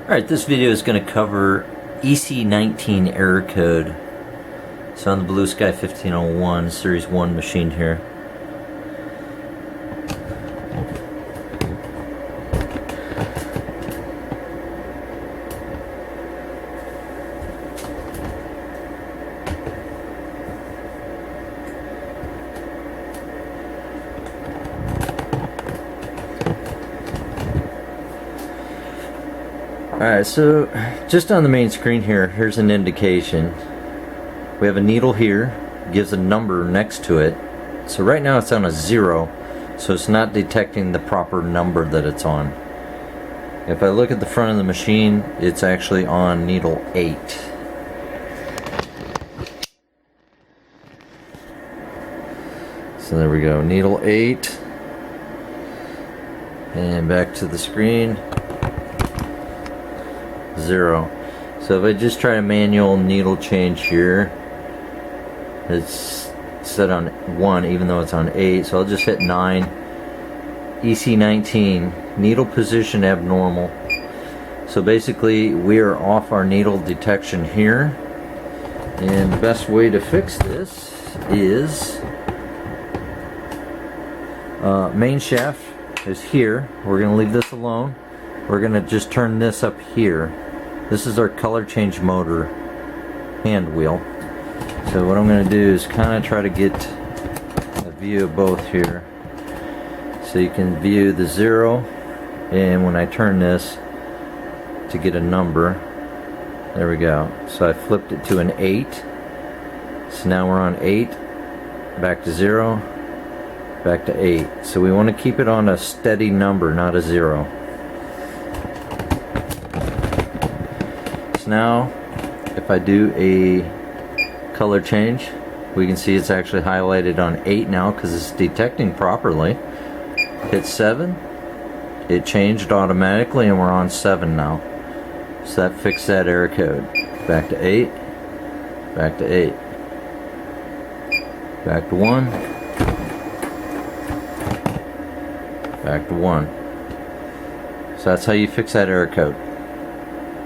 Alright, this video is going to cover EC19 error code. So on the Blue Sky 1501 Series 1 machine here. Alright, so just on the main screen here, here's an indication. We have a needle here, gives a number next to it. So right now it's on a 0, so it's not detecting the proper number that it's on. If I look at the front of the machine, it's actually on needle 8. So there we go, needle 8. And back to the screen. 0. So if I just try a manual needle change here, it's set on 1 even though it's on 8, so I'll just hit 9. EC19, needle position abnormal. So basically we are off our needle detection here, and the best way to fix this is main shaft is here. We're going to leave this alone. We're going to just turn this up here. This is our color change motor hand wheel. So what I'm going to do is kind of try to get a view of both here. So you can view the 0, and when I turn this to get a number, there we go. So I flipped it to an 8. So now we're on 8, back to 0, back to 8. So we want to keep it on a steady number, not a 0. Now if I do a color change, we can see it's actually highlighted on 8 now because it's detecting properly. Hit 7, it changed automatically and we're on 7 now. So that fixed that error code. Back to 8, back to 8, back to 1, back to 1. So that's how you fix that error code.